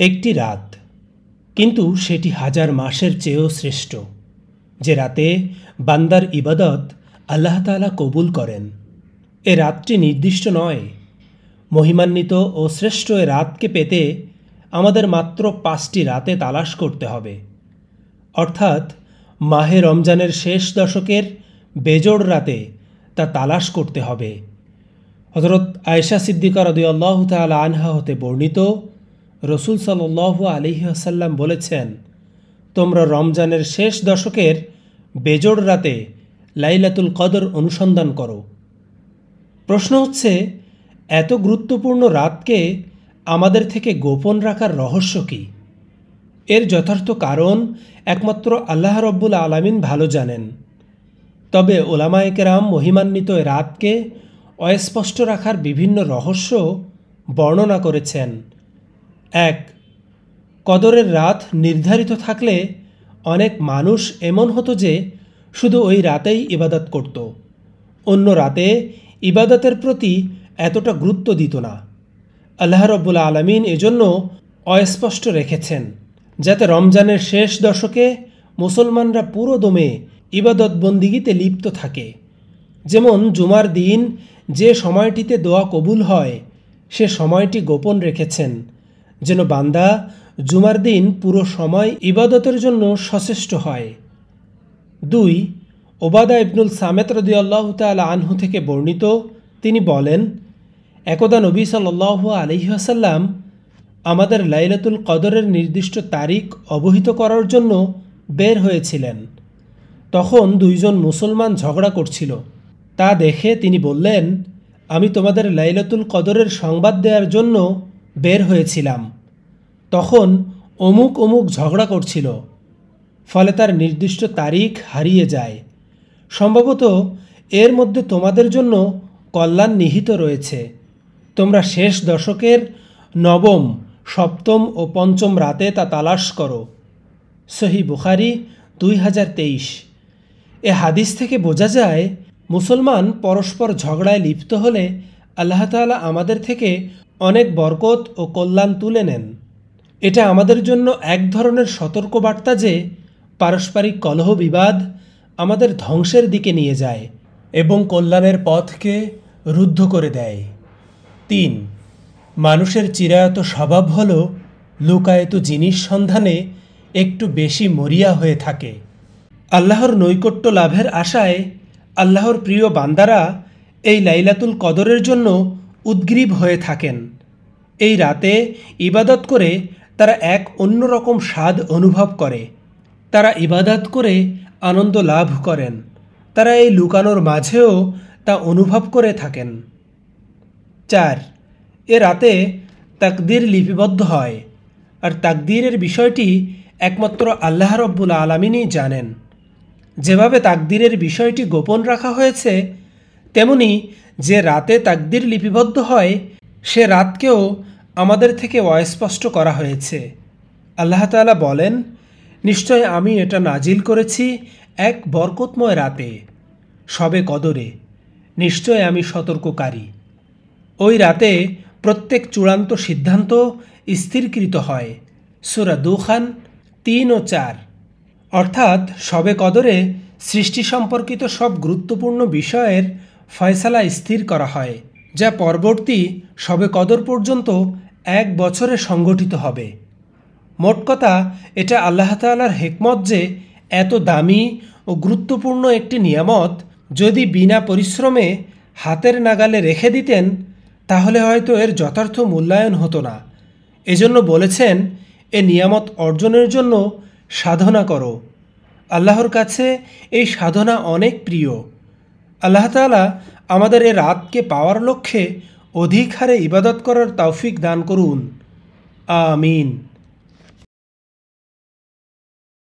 একটি রাত, কিন্তু সেটি হাজার মাসের চেয়েও শ্রেষ্ঠ। যে রাতে বান্দার ইবাদত আল্লাহ তাআলা কবুল করেন। এ রাতটি নির্দিষ্ট নয়। মহিমান্বিত ও শ্রেষ্ঠ এ রাতকে পেতে আমাদের মাত্র 5টি রাতে তালাশ করতে হবে, অর্থাৎ মাহে রমজানের শেষ দশকের বেজোড় রাতে তা তালাশ করতে হবে। হযরত আয়েশা সিদ্দিকা রাদিয়াল্লাহু তাআলা আনহা হতে বর্ণিত, রসুল সাল্লাল্লাহু আলাইহি ওয়াসাল্লাম বলেছেন, তোমরা রমজানের শেষ দশকের বেজোড় রাতে লাইলাতুল কদর অনুসন্ধান করো। প্রশ্ন হচ্ছে, এত গুরুত্বপূর্ণ রাতকে আমাদের থেকে গোপন রাখার রহস্য কী? এর যথার্থ কারণ একমাত্র আল্লাহ রব্বুল আলামিন ভালো জানেন। তবে ওলামায়ে কেরাম মহিমান্বিত এ রাতকে অস্পষ্ট রাখার বিভিন্ন রহস্য বর্ণনা করেছেন। 1. কদরের রাত নির্ধারিত থাকলে অনেক মানুষ এমন হতো যে শুধু ওই রাতেই ইবাদত করত, অন্য রাতে ইবাদতের প্রতি এতটা গুরুত্ব দিত না। আল্লাহ রব্বুল আলামিন এজন্য অস্পষ্ট রেখেছেন, যাতে রমজানের শেষ দশকে মুসলমানরা পুরো দমে ইবাদত বন্দিগিতে লিপ্ত থাকে। যেমন জুমার দিন যে সময়টিতে দোয়া কবুল হয়, সে সময়টি গোপন রেখেছেন, যেন বান্দা জুমার দিন পুরো সময় ইবাদতের জন্য সচেষ্ট হয়। 2. ওবাদা ইবনুল সামেত রাদিয়াল্লাহু তাআলা আনহু থেকে বর্ণিত, তিনি বলেন, একদা নবী সাল্লাল্লাহু আলাইহি ওয়াসাল্লাম আমাদের লাইলাতুল কদরের নির্দিষ্ট তারিখ অবহিত করার জন্য বের হয়েছিলেন। তখন 2 জন মুসলমান ঝগড়া করছিল। তা দেখে তিনি বললেন, আমি তোমাদের লাইলাতুল কদরের সংবাদ দেওয়ার জন্য বের হয়েছিলাম। তখন অমুক অমুক ঝগড়া করছিল, ফলে তার নির্দিষ্ট তারিখ হারিয়ে যায়। সম্ভবত এর মধ্যে তোমাদের জন্য কল্যাণ নিহিত রয়েছে। তোমরা শেষ দশকের 9ম, 7ম ও 5ম রাতে তা তালাশ করো। সহিহ বুখারী 2023। এ হাদিস থেকে বোঝা যায়, মুসলমান পরস্পর ঝগড়ায় লিপ্ত হলে আল্লাহ তাআলা আমাদের থেকে অনেক বরকত ও কল্যাণ তুলে নেন। এটা আমাদের জন্য এক ধরনের সতর্কবার্তা যে পারস্পরিক কলহ বিবাদ আমাদের ধ্বংসের দিকে নিয়ে যায় এবং কল্যাণের পথকে রুদ্ধ করে দেয়। 3. মানুষের চিরায়ত স্বভাব হল লুকায়িত জিনিস সন্ধানে একটু বেশি মরিয়া হয়ে থাকে। আল্লাহর নৈকট্য লাভের আশায় আল্লাহর প্রিয় বান্দারা এই লাইলাতুল কদরের জন্য উদ্গ্রীব হয়ে থাকেন। এই রাতে ইবাদত করে তারা এক অন্যরকম স্বাদ অনুভব করে। তারা ইবাদত করে আনন্দ লাভ করেন। তারা এই লুকানোর মাঝেও তা অনুভব করে থাকেন। 4. এ রাতে তাকদীর লিপিবদ্ধ হয়, আর তাকদীরের বিষয়টি একমাত্র আল্লাহ রব্বুল আলামিনই জানেন। যেভাবে তাকদীরের বিষয়টি গোপন রাখা হয়েছে, তেমনি যে রাতে তাকদীর লিপিবদ্ধ হয় সে রাতকেও আমাদের থেকে অস্পষ্ট করা হয়েছে। আল্লাহ তাআলা বলেন, নিশ্চয় আমি এটা নাজিল করেছি এক বরকতময় রাতে, শবে কদরে। নিশ্চয় আমি সতর্ককারী। ওই রাতে প্রত্যেক চূড়ান্ত সিদ্ধান্ত স্থিরকৃত হয়। সূরা দুখান 3 ও 4। অর্থাৎ শবে কদরে সৃষ্টি সম্পর্কিত সব গুরুত্বপূর্ণ বিষয়ের ফয়সালা স্থির করা হয়, যা পরবর্তী শবে কদর পর্যন্ত 1 বছরে সংগঠিত হবে। মোট কথা, এটা আল্লাহ তাআলার হিকমত যে এত দামি ও গুরুত্বপূর্ণ একটি নিয়ামত যদি বিনা পরিশ্রমে হাতের নাগালে রেখে দিতেন, তাহলে হয়তো এর যথার্থ মূল্যায়ন হতো না। এজন্য বলেছেন, এ নিয়ামত অর্জনের জন্য সাধনা করো। আল্লাহর কাছে এই সাধনা অনেক প্রিয়। আল্লাহ তাআলা আমাদের এ রাতকে পাওয়ার লক্ষ্যে অধিক হারে ইবাদত করার তৌফিক দান করুন। আমিন।